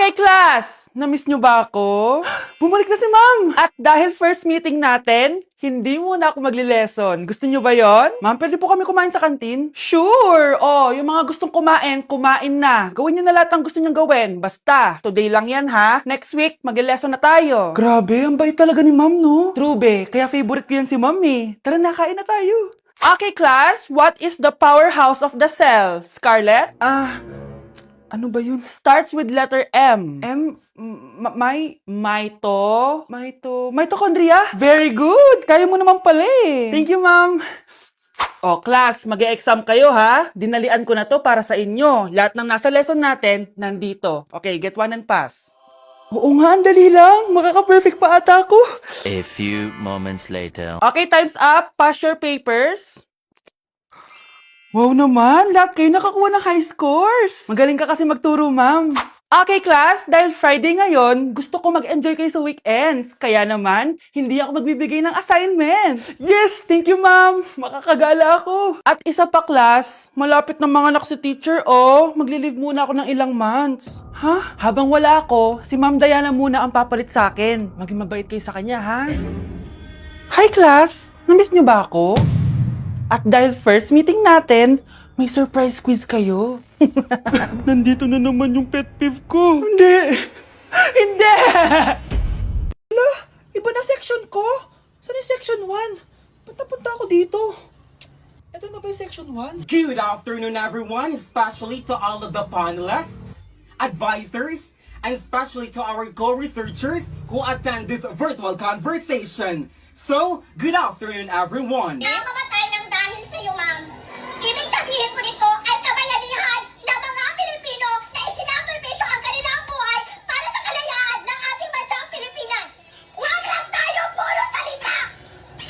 Okay, class! Namiss nyo ba ako? Bumalik na si ma'am! At dahil first meeting natin, hindi muna ako magli-lesson. Gusto nyo ba yon? Ma'am, pwede po kami kumain sa kantin? Sure! Oh, yung mga gustong kumain, kumain na. Gawin nyo na lahat ng gusto nyo gawin. Basta, today lang yan ha. Next week, magli-lesson na tayo. Grabe, ang bait talaga ni ma'am, no? True, be. Kaya favorite ko yan si ma'am eh. Tara na, kain na tayo. Okay, class. What is the powerhouse of the cell? Scarlett? Ano ba yun? Starts with letter M. Mitochondria? Very good! Kaya mo naman pala eh. Thank you, ma'am. Oh, class, mag-e-exam kayo ha. Dinalian ko na to para sa inyo. Lahat ng nasa lesson natin, nandito. Okay, get one and pass. Oo nga, ang dali lang. Makaka-perfect pa ata ako. A few moments later. Okay, time's up. Pass your papers. Wow naman, lahat kayo nakakuha ng high scores. Magaling ka kasi magturo, ma'am. Okay, class, dahil Friday ngayon, gusto ko mag-enjoy kayo sa weekends. Kaya naman, hindi ako magbibigay ng assignment. Yes, thank you, ma'am. Makakagala ako. At isa pa, class, malapit na mga anak si teacher, oh. Magli-leave muna ako ng ilang months. Ha? Habang wala ako, si Ma'am Diana muna ang papalit sa akin. Maging mabait kayo sa kanya, ha? Hi, class. Namiss niyo ba ako? At dahil first meeting natin, may surprise quiz kayo. Nandito na naman yung pet peeve ko. Hindi! Hindi! Hala, iba na section ko. Saan yung section 1? Ba't napunta ako dito? Ito na ba yung section 1? Good afternoon, everyone, especially to all of the panelists, advisors, and especially to our co-researchers who attend this virtual conversation. So, good afternoon, everyone. Namamatay ng dahil sa iyo, ma'am. Ibig sabihin po nito ay kabayanihan ng mga Pilipino na isinakripisyo ang kanilang buhay para sa kalayaan ng ating bansang Pilipinas. Huwag lang tayo puro salita!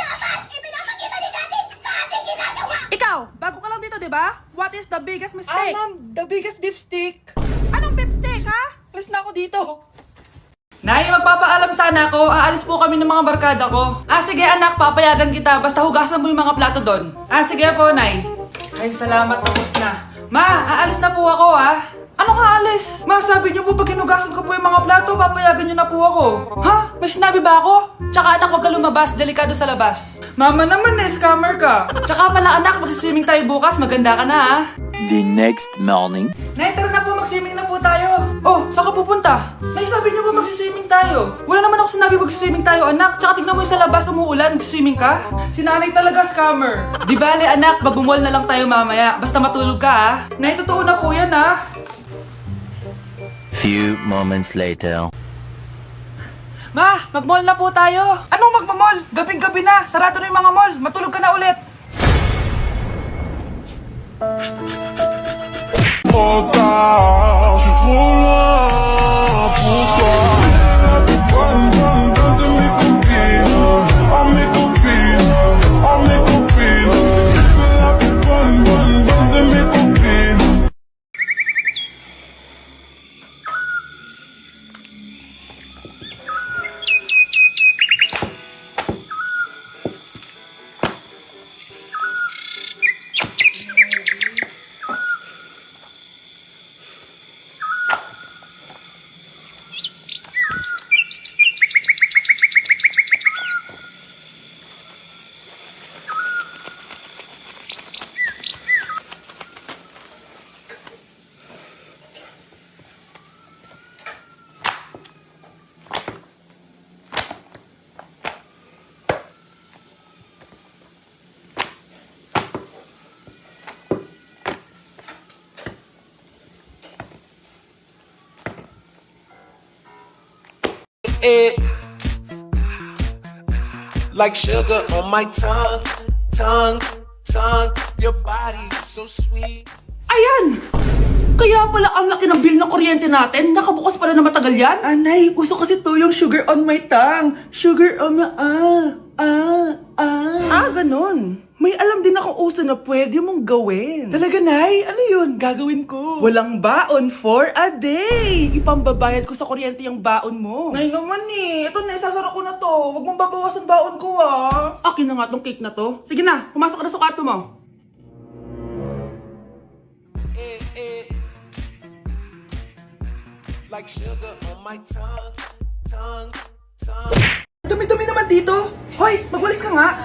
Dapat ipinapakita din natin sa ating ginagawa! Ikaw, bago ka lang dito, di ba? What is the biggest mistake? Ma'am, the biggest beef stick. Anong pipstick, ha? Alis na ako dito. Nay, magpapaalam sana ako. Aalis po kami ng mga barkada ko. Sige anak, papayagan kita. Basta hugasan mo yung mga plato doon. Sige po, Nay. Ay, salamat. Tapos na. Ma, aalis na po ako, ha? Anong aalis? Ma, sabi niyo po pag hinugasan ko po yung mga plato, papayagan niyo na po ako. Ha? May sinabi ba ako? Tsaka anak, huwag ka lumabas. Delikado sa labas. Mama naman eh, scammer ka. Tsaka pala anak, magsiswimming tayo bukas. Maganda ka na, ha? The next morning. Nay, tara na po, mag-swimming na po tayo. Oh, saan ka pupunta? Nay, sabi niyo po mag-swimming tayo. Wala naman ako sinabi mag-swimming tayo, anak. Tsaka tignan mo yung sa labas, umuulan, mag-swimming ka. Si nanay talaga scammer. Di bale, anak, mag-mall na lang tayo mamaya. Basta matulog ka, ha? Nay, totoo na po yan, ha? Few moments later. Ma, mag-mall na po tayo. Anong mag-mall? Gabing-gabi na. Sarado na yung mga mall. Matulog ka na ulit. Pourquoi je suis trop loin? Pourquoi? Donne de mes copines, oh mes copines, oh mes copines. Je veux la bonne de mes copines. It like sugar on my tongue, your body so sweet. Ayan! Kaya pala ang laki ng bill ng kuryente natin. Nakabukas pala na matagal yan. Anay, uso kasi to yung sugar on my tongue. Sugar on my... ganun. May alam din ako uso na pwede mong gawin. Talaga, Nay? Ano yun? Gagawin ko. Walang baon for a day. Ipambabayad ko sa kuryente yung baon mo. Nay naman eh. Ito na, isasara ko na to. Huwag mong babawasan baon ko, ah. Akin na nga tong cake na to. Sige na, pumasok ka na sa kwarto mo. like sugar on my tongue, tongue, tongue. Dumi-dumi naman dito. Hoy, magwalis ka nga.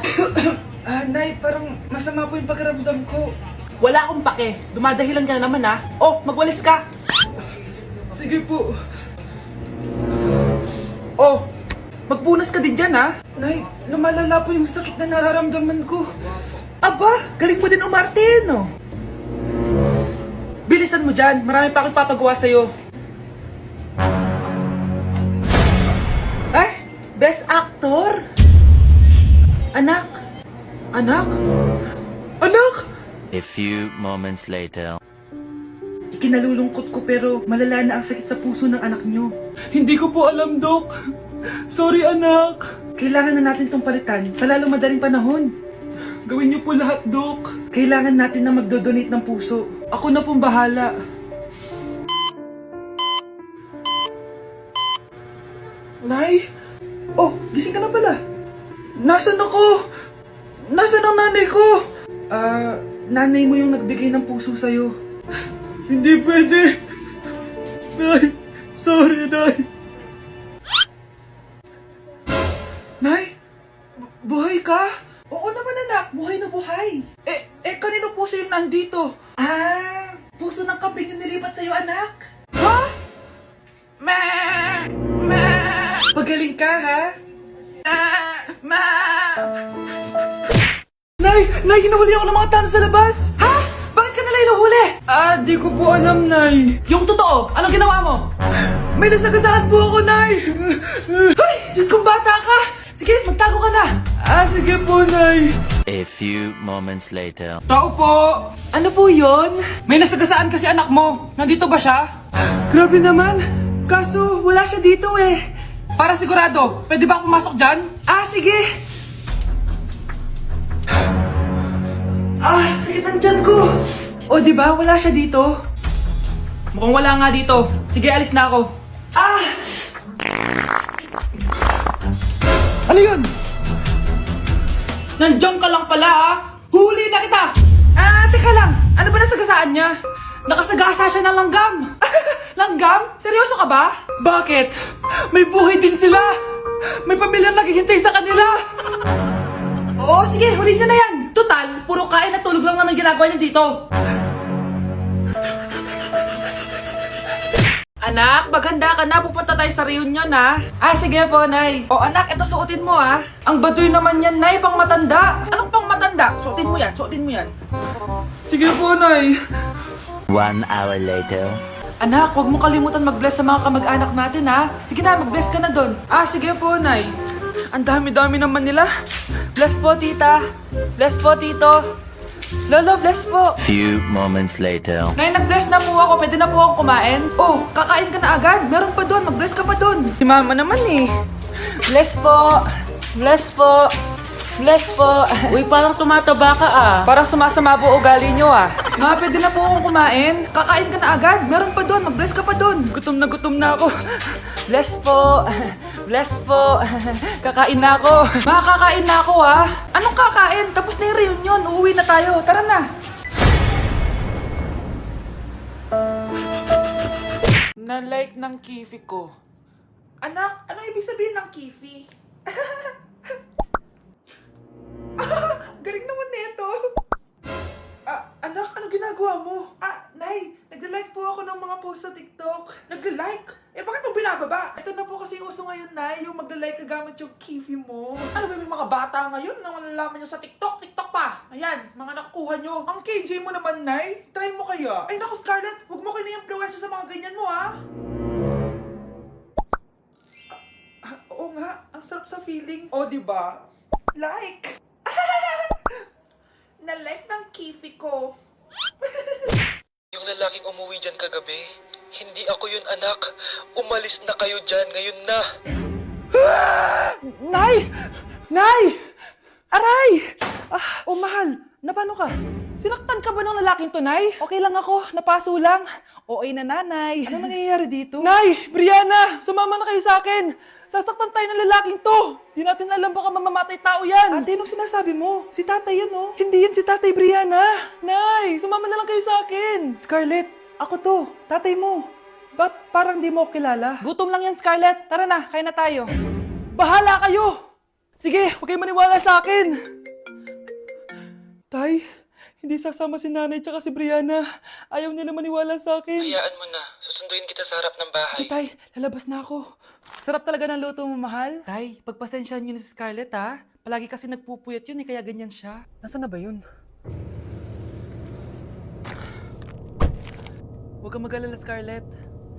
Nay, parang masama po yung pakiramdam ko. Wala akong pake. Dumadahilan ka na naman ha. Oh, magwalis ka. Sige po. Oh, magpunas ka din dyan ha. Nay, lumalala po yung sakit na nararamdaman ko. Aba, galing mo din umarte no? Bilisan mo dyan. Marami pa akong papagawa sa'yo. Ay, Best Actor? Anak? Anak? Anak? A few moments later. Ikinalulungkot ko pero malala na ang sakit sa puso ng anak nyo. Hindi ko po alam, Dok. Sorry, anak. Kailangan na natin tong palitan sa lalong madaling panahon. Gawin niyo po lahat, Dok. Kailangan natin na magdodonate ng puso. Ako na pong bahala. Nay? Oh, gising ka na pala. Nasaan ako? Nasaan ang nanay ko? Nanay mo yung nagbigay ng puso sa'yo. Hindi pwede. Nay, sorry, Nay. Nay, buhay ka? Oo naman, anak. Buhay na buhay. Kanino puso yung nandito? Puso ng kambing yung nilipat sa'yo, anak. Ha? Ma! Ma! Pagaling ka, ha? Ma! Nay, hinuhuli ako ng mga tanong sa labas! Ha? Bakit ka nila hinuhuli? Di ko po alam, Nay. Yung totoo, anong ginawa mo? May nasagasaan po ako, Nay! Ay, Diyos kong bata ka! Sige, magtago ka na! Sige po, Nay. A few moments later. Tao po! Ano po yon? May nasagasaan kasi anak mo. Nandito ba siya? Grabe naman. Kaso, wala siya dito eh. Para sigurado, pwede ba ako pumasok dyan? Sige. Sakit ang tiyan ko. O, di ba? Wala siya dito. Mukhang wala nga dito. Sige, alis na ako. Ano yun? Nandiyan ka lang pala, ha? Huli na kita! Teka lang. Ano ba nasagasaan niya? Nakasagasa siya ng langgam. Langgam? Seryoso ka ba? Bakit? May buhay din sila. May pamilyang naghihintay sa kanila. Oo, sige, huli niyo na yan. Total, puro kain at tulog lang naman ginagawa niya dito. Anak, maghanda ka na. Pupunta tayo sa reunion, ha? Sige po, Nay. O, anak, ito suotin mo, ha? Ang baduy naman yan, Nay. Pang matanda. Anong pang matanda? Suotin mo yan, suotin mo yan. Sige po, Nay. 1 hour later. Anak, huwag mo kalimutan mag-bless sa mga kamag-anak natin, ha? Sige na, mag-bless ka na doon. Sige po, Nay. Ang dami-dami naman nila. Bless po, tita. Bless po, tito. Lolo, bless po. Few moments later. Nay, nag-bless na po ako. Pwede na po akong kumain. Oh, kakain ka na agad. Meron pa doon. Mag-bless ka pa doon. Si mama naman eh. Bless po. Bless po. Bless po. Uy, parang tumataba ka Parang sumasama po ugali nyo Ma, pwede na po akong kumain. Kakain ka na agad. Meron pa doon. Mag-bless ka pa doon. Gutom na ako. Bless po. Bless po. Kakain na ako. Ma, kakain na ako Anong kakain? Tapos na yung reunion. Uuwi na tayo. Tara na. Na-like ng kifi ko. Anak, anong ibig sabihin ng kifi? Galing naman nito. Anak, ano ginagawa mo? Nay, nagla-like po ako ng mga post sa TikTok. Nagla-like? Bakit mo binababa? Ito na po kasi uso ngayon, Nay, yung magla-like ka gamit yung kifi mo. Ano ba yung mga bata ngayon na malalaman nyo sa TikTok? TikTok pa! Ayan, mga nakukuha nyo. Ang KJ mo naman, Nay. Try mo kaya? Ay naku, Scarlett, huwag mo kini-influensya sa mga ganyan mo, Oo nga, ang sarap sa feeling. O, diba? Like! Na-like ng kifi ko. Yung lalaking umuwi dyan kagabi, hindi ako yun, anak. Umalis na kayo dyan ngayon na. Nay! Nay! Aray! Mahal, napano ka? Sinaktan ka ba ng lalaking to, Nay? Okay lang ako, napaso lang. Okay na, Nanay. Ano nangyayari dito? Nay! Brianna! Sumama na kayo sa akin! Sasaktan tayo ng lalaking to! Di natin alam baka mamamatay tao yan! Ate, anong sinasabi mo? Si tatay yan, oh. Hindi yan si tatay, Brianna! Nay! Sumama na lang kayo sa akin! Scarlett, ako to. Tatay mo. Ba't parang di mo ako kilala? Gutom lang yan, Scarlett. Tara na, kain na tayo. Bahala kayo! Sige, huwag kayong maniwala sa akin. Tay, hindi sasama si nanay tsaka si Brianna. Ayaw nila maniwala sa akin. Hayaan mo na. Susunduin kita sa harap ng bahay. Tay, lalabas na ako. Sarap talaga ng luto mo, mahal. Tay, pagpasensyahan niyo na si Scarlett, ha? Palagi kasi nagpupuyat yun, kaya ganyan siya. Nasaan na ba yun? Huwag kang mag-alala, Scarlett.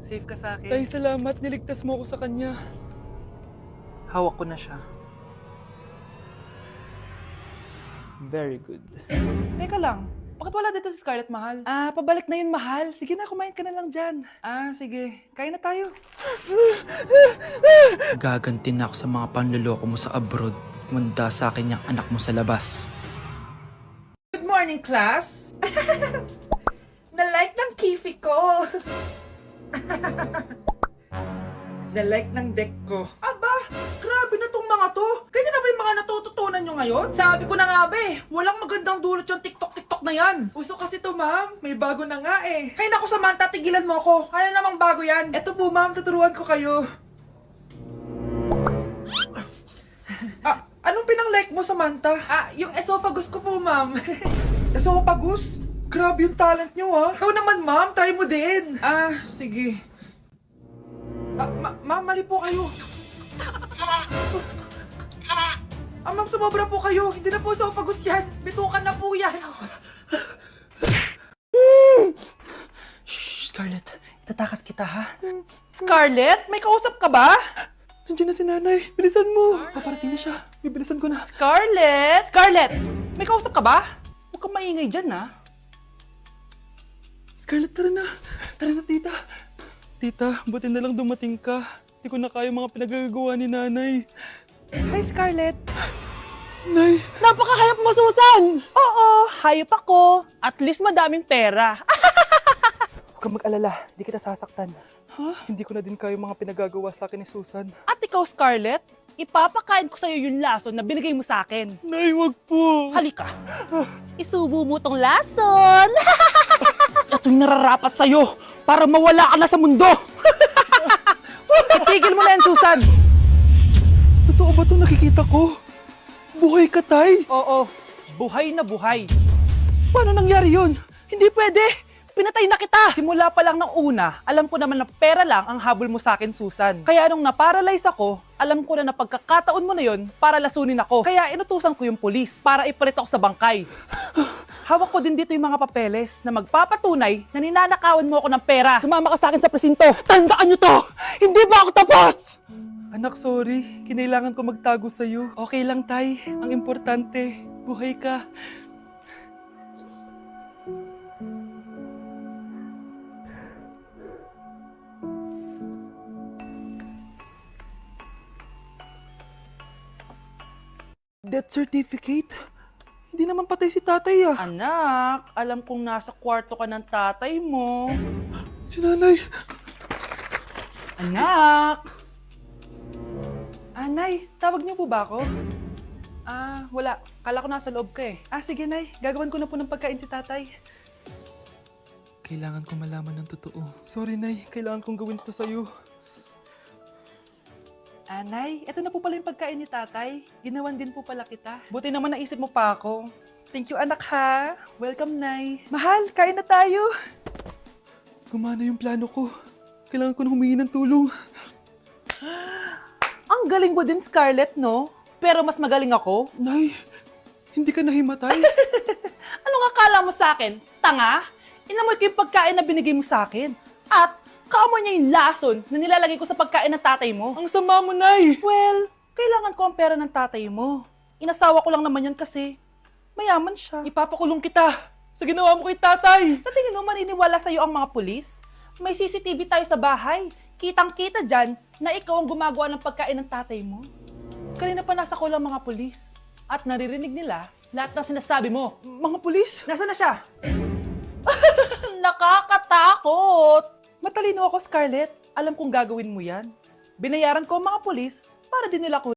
Safe ka sa akin. Tay, salamat. Niligtas mo ako sa kanya. Hawak ko na siya. Very good. Teka lang. Bakit wala dito si Scarlett, mahal? Pabalik na yun, mahal. Sige na, kumain ka na lang dyan. Sige. Kain na tayo. Gaganti na ako sa mga panloloko mo sa abroad. Manda sa akin yung anak mo sa labas. Good morning, class! Na-like ng kifi ko! Na-like ng deck ko. Aba! Grabe na tong mga to! Ganyan na ba yung mga natututunan nyo ngayon? Sabi ko na nga ba eh, walang magandang dulot yung TikTok na yan. Uso kasi to, ma'am. May bago na nga eh. Kaya naku, Samantha, tigilan mo ako. Ano namang bago yan? Eto po, ma'am, tuturuan ko kayo. Anong pinang-like mo, Samantha? Yung esophagus ko po, ma'am. Esophagus? Grabe yung talent nyo, ha? Ikaw naman, ma'am. Try mo din. Sige. Ma'am, mali po kayo. Ma'am, sumobra po kayo. Hindi na po esophagus yan. Bitukan na po yan. Shh, Scarlett. Itatakas kita, ha? Scarlett? May kausap ka ba? Nandiyan na si nanay. Bilisan mo. Paparating na siya. Bibilisan ko na. Scarlett! Scarlett! May kausap ka ba? Huwag kang maingay dyan, ha? Scarlett, tara na. Tara na, tita. Tita, buti na lang dumating ka. Hindi ko na kaya mga pinagagawa ni nanay. Hi, Scarlett. Nay. Napakahayap mo, Susan! Oo, hayop ako. At least madaming pera. Huwag kang mag-alala. Hindi kita sasaktan. Hindi ko na din kaya mga pinagagawa sa akin ni Susan. At ikaw, Scarlett, ipapakain ko sa'yo yung lason na binigay mo sa akin. Nay, wag po. Halika. Isubo mo tong lason. Ito'y nararapat sa'yo para mawala ka na sa mundo. Tigil mo na yan, Susan. Totoo ba ito nakikita ko? Buhay ka, Tay? Oo, buhay na buhay. Paano nangyari yun? Hindi pwede. Pinatay na kita! Simula pa lang ng una, alam ko naman na pera lang ang habol mo sa akin, Susan. Kaya nung naparalyze ako, alam ko na pagkakataon mo na yon para lasunin ako. Kaya inutusan ko yung pulis para ipalit ako sa bangkay. Hawak ko din dito yung mga papeles na magpapatunay na ninanakawan mo ako ng pera. Sumama ka sa akin sa presinto. Tandaan nyo to! Hindi ba ako tapos? Anak, sorry. Kinailangan ko magtago sa'yo. Okay lang, Tay. Ang importante, buhay ka. Death certificate? Hindi naman patay si tatay ah. Anak, alam kong nasa kwarto ka ng tatay mo. Si nanay. Anak! Nay, tawag niyo po ba ako? Wala. Kala ko nasa loob ka eh. Sige, Nay. Gagawan ko na po ng pagkain si tatay. Kailangan ko malaman ng totoo. Sorry, Nay. Kailangan kong gawin ito sa'yo. Nay, ito na po pala yung pagkain ni tatay. Ginawan din po pala kita. Buti naman naisip mo pa ako. Thank you, anak, ha. Welcome, Nay. Mahal, kain na tayo. Gumana yung plano ko. Kailangan ko na humingi ng tulong. Ang galing mo din, Scarlett, no? Pero mas magaling ako. Nay, hindi ka nahimatay. Anong akala mo sa akin? Tanga? Inamoy ko yung pagkain na binigay mo sa akin. At kaamoy niya yung lason na nilalagay ko sa pagkain ng tatay mo. Ang sama mo, Nay! Well, kailangan ko ang pera ng tatay mo. Inasawa ko lang naman yan kasi mayaman siya. Ipapakulong kita sa ginawa mo kay tatay. Sa tingin mo, maniniwala sa'yo ang mga pulis? May CCTV tayo sa bahay. Kitang-kita dyan na ikaw ang gumagawa ng pagkain ng tatay mo. Kanina pa nasa kulang mga pulis. At naririnig nila lahat ng sinasabi mo. Mga pulis? Nasaan na siya? Nakakatakot! Matalino ako, Scarlett. Alam kong gagawin mo yan. Binayaran ko ang mga pulis para din nila